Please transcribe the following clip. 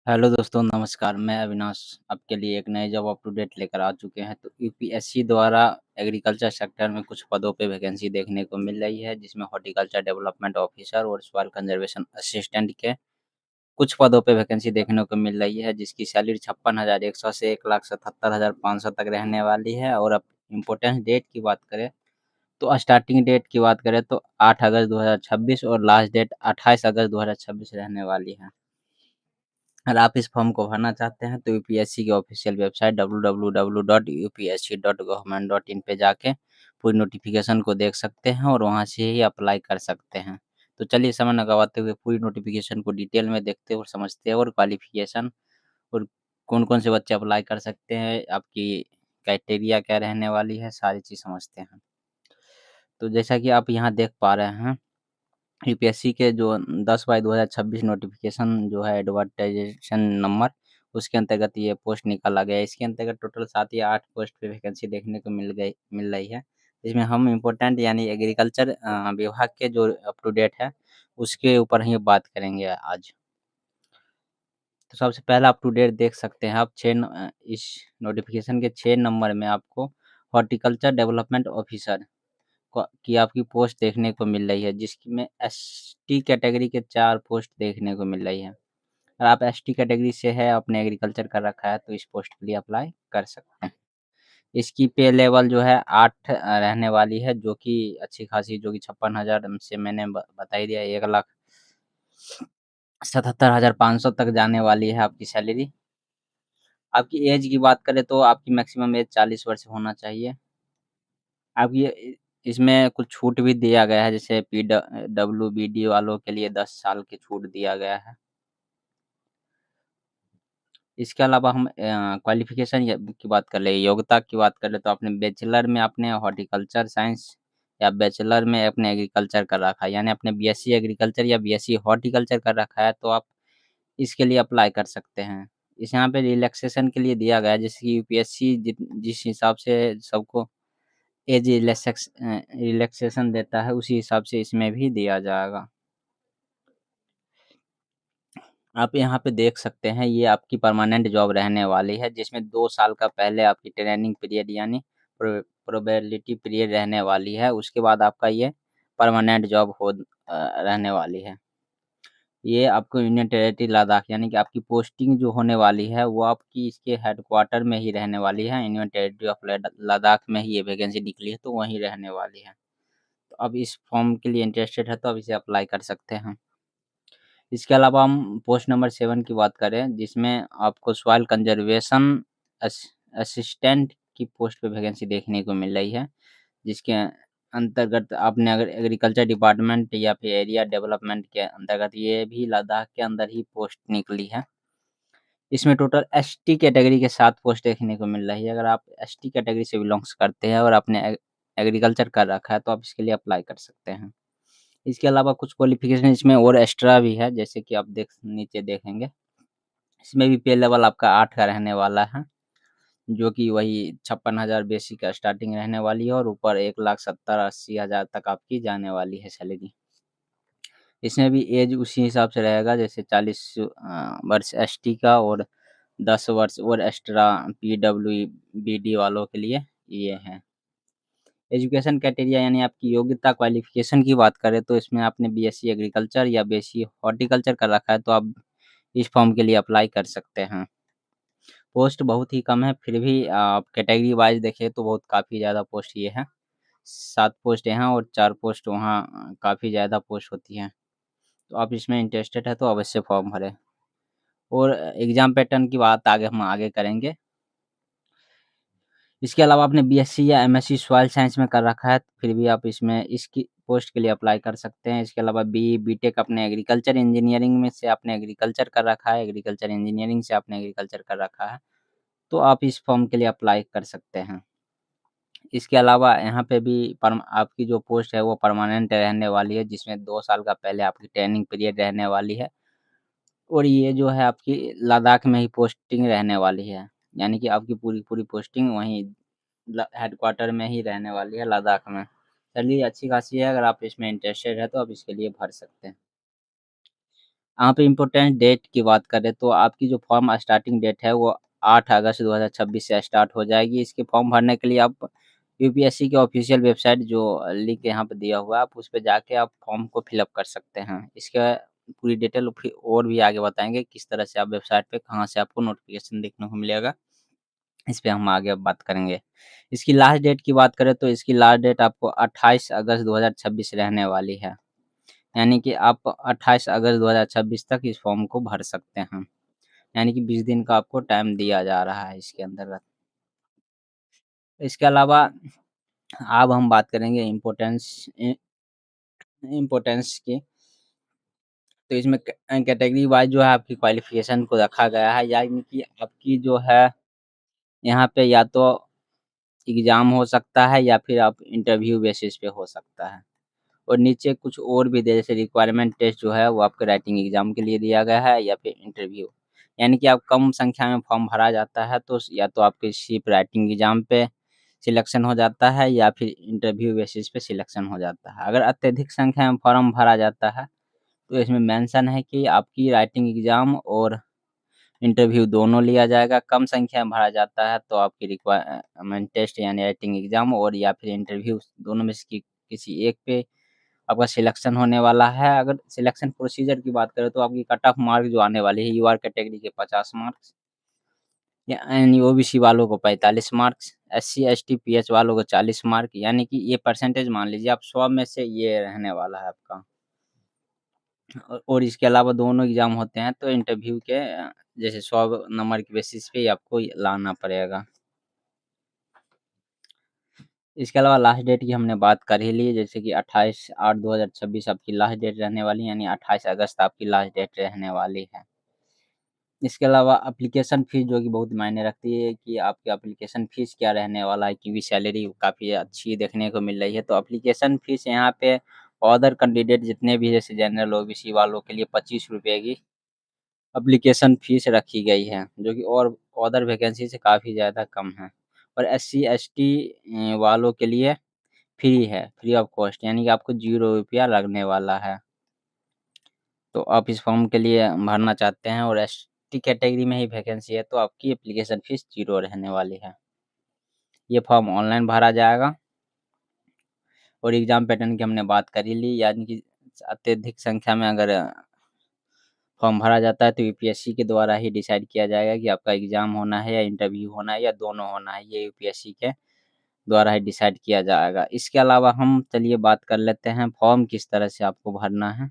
Hello दोस्तों, नमस्कार। मैं अविनाश आपके लिए एक नए जॉब अप टू डेट लेकर आ चुके हैं। तो यूपीएससी द्वारा एग्रीकल्चर सेक्टर में कुछ पदों पे वैकेंसी देखने को मिल रही है, जिसमें हॉर्टिकल्चर डेवलपमेंट ऑफिसर और सॉइल कंजर्वेशन असिस्टेंट के कुछ पदों पे वैकेंसी देखने को मिल रही है, जिसकी सैलरी 56,100 से 1,77,500 तक रहने वाली है। और अब इम्पोर्टेंस डेट की बात करें तो स्टार्टिंग डेट की बात करें तो 8 अगस्त 2026 और लास्ट डेट 28 अगस्त 2026 रहने वाली है। अगर आप इस फॉर्म को भरना चाहते हैं तो यूपीएससी की ऑफिशियल वेबसाइट www.upsc.government.in पे जाके पूरी नोटिफिकेशन को देख सकते हैं और वहां से ही अप्लाई कर सकते हैं। तो चलिए समय न गवाते हुए पूरी नोटिफिकेशन को डिटेल में देखते और समझते हैं और क्वालिफिकेशन और कौन-कौन से बच्चे अप्लाई कर सकते हैं, आपकी क्राइटेरिया क्या रहने वाली है, सारी चीज़ समझते हैं। तो जैसा कि आप यहाँ देख पा रहे हैं, यूपीएससी के जो 10/2026 नोटिफिकेशन जो है एडवर्टाइजेशन नंबर, उसके अंतर्गत ये पोस्ट निकाला गया है। इसके अंतर्गत टोटल 7 या 8 पोस्ट पे वैकेंसी देखने को मिल रही है। इसमें हम इम्पोर्टेंट यानी एग्रीकल्चर विभाग के जो अप टू डेट है, उसके ऊपर ही बात करेंगे आज। तो सबसे पहला अप टू डेट देख सकते हैं आप इस नोटिफिकेशन के 6 नंबर में आपको हॉर्टिकल्चर डेवलपमेंट ऑफिसर की आपकी पोस्ट देखने को मिल रही है, जिसमें एसटी कैटेगरी के 4 पोस्ट देखने को मिल रही है। अगर आप एसटी कैटेगरी से है, आपने एग्रीकल्चर कर रखा है, तो इस पोस्ट के लिए अप्लाई कर सकते हैं। इसकी पे लेवल जो है 8 रहने वाली है, जो कि अच्छी खासी, जो कि 56,000 से मैंने बता ही दिया, 1,77,500 तक जाने वाली है आपकी सैलरी। आपकी एज की बात करें तो आपकी मैक्सिमम एज 40 वर्ष होना चाहिए। अब ये इसमें कुछ छूट भी दिया गया है, जैसे डब्ल्यूबीडी वालों के लिए 10 साल की छूट दिया गया है। इसके अलावा हम क्वालिफ़िकेशन की बात कर लें, योग्यता की बात करें तो आपने बैचलर में आपने हॉर्टिकल्चर साइंस या बैचलर में आपने एग्रीकल्चर कर रखा है, यानी आपने बीएससी एग्रीकल्चर या बीएससी हॉर्टिकल्चर कर रखा है, तो आप इसके लिए अप्लाई कर सकते हैं। इस यहाँ पे रिलैक्सेशन के लिए दिया गया है, जैसे कि यूपीएससी जिस हिसाब से सबको एज रिलैक्सेशन देता है, उसी हिसाब से इसमें भी दिया जाएगा। आप यहाँ पे देख सकते हैं, ये आपकी परमानेंट जॉब रहने वाली है, जिसमें 2 साल का पहले आपकी ट्रेनिंग पीरियड यानी प्रोबेबिलिटी पीरियड रहने वाली है। उसके बाद आपका ये परमानेंट जॉब रहने वाली है। ये आपको यूनियन टेरिटरी लद्दाख यानी कि आपकी पोस्टिंग जो होने वाली है, वो आपकी इसके हेडक्वार्टर में ही रहने वाली है। यूनियन टेरिटरी ऑफ लद्दाख में ही ये वैकेंसी निकली है, तो वहीं रहने वाली है। तो अब इस फॉर्म के लिए इंटरेस्टेड है, तो अब इसे अप्लाई कर सकते हैं। इसके अलावा हम पोस्ट नंबर 7 की बात करें, जिसमें आपको सॉइल कंजर्वेशन अस असिस्टेंट की पोस्ट पे वैकेंसी देखने को मिल रही है, जिसके अंतर्गत आपने अगर एग्रीकल्चर डिपार्टमेंट या फिर एरिया डेवलपमेंट के अंतर्गत, ये भी लद्दाख के अंदर ही पोस्ट निकली है। इसमें टोटल एसटी कैटेगरी के 7 पोस्ट देखने को मिल रही है। अगर आप एसटी कैटेगरी से बिलॉन्ग्स करते हैं और आपने एग्रीकल्चर कर रखा है, तो आप इसके लिए अप्लाई कर सकते हैं। इसके अलावा कुछ क्वालिफ़िकेशन इसमें और एक्स्ट्रा भी है, जैसे कि आप नीचे देखेंगे। इसमें भी पे लेवल आपका 8 का रहने वाला है, जो कि वही 56,000 बेसिक का स्टार्टिंग रहने वाली है और ऊपर 1,70,80,000 तक आपकी जाने वाली है सैलरी। इसमें भी एज उसी हिसाब से रहेगा, जैसे 40 वर्ष एसटी का और 10 वर्ष और एक्स्ट्रा पीडब्ल्यूबीडी वालों के लिए ये है। एजुकेशन क्राइटेरिया यानी आपकी योग्यता क्वालिफ़िकेशन की बात करें, तो इसमें आपने बीएससी एग्रीकल्चर या बीएससी हॉर्टिकल्चर कर रखा है, तो आप इस फॉर्म के लिए अप्लाई कर सकते हैं। पोस्ट बहुत ही कम है, फिर भी आप कैटेगरी वाइज़ देखें तो बहुत काफ़ी ज़्यादा पोस्ट ये है। 7 पोस्ट यहाँ और 4 पोस्ट वहाँ, काफ़ी ज़्यादा पोस्ट होती हैं। तो आप इसमें इंटरेस्टेड है तो अवश्य फॉर्म भरें। और एग्ज़ाम पैटर्न की बात हम आगे करेंगे। इसके अलावा आपने बीएससी या एमएससी सॉइल साइंस में कर रखा है, फिर भी आप इसमें इसकी पोस्ट के लिए अप्लाई कर सकते हैं। इसके अलावा बीई, बीटेक आपने एग्रीकल्चर इंजीनियरिंग में से आपने एग्रीकल्चर कर रखा है, एग्रीकल्चर इंजीनियरिंग से आपने एग्रीकल्चर कर रखा है, तो आप इस फॉर्म के लिए अप्लाई कर सकते हैं। इसके अलावा यहाँ पे भी आपकी जो पोस्ट है वो परमानेंट रहने वाली है, जिसमें 2 साल का पहले आपकी ट्रेनिंग पीरियड रहने वाली है और ये जो है आपकी लद्दाख में ही पोस्टिंग रहने वाली है। यानी कि आपकी पूरी पोस्टिंग वहीं हेडक्वार्टर में ही रहने वाली है लद्दाख में। चलिए अच्छी खासी है, अगर आप इसमें इंटरेस्टेड है तो आप इसके लिए भर सकते हैं। यहाँ पे इम्पोर्टेंट डेट की बात करें तो आपकी जो फॉर्म स्टार्टिंग डेट है वो 8 अगस्त 2026 से स्टार्ट हो जाएगी। इसके फॉर्म भरने के लिए आप यूपीएससी के ऑफ़िशियल वेबसाइट जो लिंक यहाँ पे दिया हुआ है, आप उस पे जाके आप फॉर्म को फिल अप कर सकते हैं। इसका पूरी डिटेल फिर और भी आगे बताएँगे किस तरह से आप वेबसाइट पे कहाँ से आपको नोटिफ़िकेशन देखने को मिलेगा, इस पे हम आगे बात करेंगे। इसकी लास्ट डेट की बात करें तो इसकी लास्ट डेट आपको 28 अगस्त 2026 रहने वाली है। यानी कि आप 28 अगस्त 2026 तक इस फॉर्म को भर सकते हैं। यानी कि 20 दिन का आपको टाइम दिया जा रहा है इसके अंतर्गत। इसके अलावा अब हम बात करेंगे इम्पोर्टेंस की। तो इसमें कैटेगरी वाइज़ जो है आपकी क्वालिफ़िकेशन को रखा गया है, यानी कि आपकी जो है यहाँ पे या तो एग्ज़ाम हो सकता है या फिर आप इंटरव्यू बेसिस पे हो सकता है। और नीचे कुछ और भी जैसे रिक्वायरमेंट टेस्ट जो है वो आपके राइटिंग एग्ज़ाम के लिए दिया गया है या फिर इंटरव्यू। यानी कि आप कम संख्या में फॉर्म भरा जाता है तो या तो आपके सिर्फ़ राइटिंग एग्ज़ाम पे सिलेक्शन हो जाता है या फिर इंटरव्यू बेसिस पे सिलेक्शन हो जाता है। अगर अत्यधिक संख्या में फॉर्म भरा जाता है तो इसमें मेंशन है कि आपकी राइटिंग एग्ज़ाम और इंटरव्यू दोनों लिया जाएगा। कम संख्या में भरा जाता है तो आपकी रिक्वायरमेंट टेस्ट यानी राइटिंग एग्ज़ाम और या फिर इंटरव्यू दोनों में से किसी एक पे आपका सिलेक्शन होने वाला है। अगर सिलेक्शन प्रोसीजर की बात करें तो आपकी कट ऑफ मार्क जो आने वाली है यूआर कैटेगरी के 50 मार्क्स या यानी ओबीसी वालों को 45 मार्क्स, एससी, एसटी, पीएच वालों को 40 मार्क यानी कि ये परसेंटेज मान लीजिए आप 100 में से ये रहने वाला है आपका। और इसके अलावा दोनों एग्ज़ाम होते हैं तो इंटरव्यू के जैसे 100 नंबर के बेसिस पे ही आपको ये लाना पड़ेगा। इसके अलावा लास्ट डेट की हमने बात कर ही ली जैसे कि 28/8/2026 आपकी लास्ट डेट रहने वाली है यानी 28 अगस्त आपकी लास्ट डेट रहने वाली है। इसके अलावा एप्लीकेशन फ़ीस जो कि बहुत मायने रखती है कि आपकी एप्लीकेशन फ़ीस क्या रहने वाला है क्योंकि सैलरी काफ़ी अच्छी देखने को मिल रही है। तो एप्लीकेशन फ़ीस यहाँ पे अदर कैंडिडेट जितने भी जैसे जनरल ओबीसी वालों के लिए ₹25 की एप्लीकेशन फ़ीस रखी गई है, जो कि और अदर वैकेंसी से काफ़ी ज़्यादा कम है। और एससी, एसटी वालों के लिए फ्री है, फ्री ऑफ कॉस्ट यानी कि आपको ₹0 लगने वाला है। तो आप इस फॉर्म के लिए भरना चाहते हैं और एसटी कैटेगरी में ही वैकेंसी है, तो आपकी एप्लीकेशन फ़ीस 0 रहने वाली है। ये फॉर्म ऑनलाइन भरा जाएगा और एग्ज़ाम पैटर्न की हमने बात कर ही ली, यानी कि अत्यधिक संख्या में अगर फॉर्म भरा जाता है तो यूपीएससी के द्वारा ही डिसाइड किया जाएगा कि आपका एग्ज़ाम होना है या इंटरव्यू होना है या दोनों होना है, ये यूपीएससी के द्वारा ही डिसाइड किया जाएगा। इसके अलावा हम चलिए बात कर लेते हैं फॉर्म किस तरह से आपको भरना है।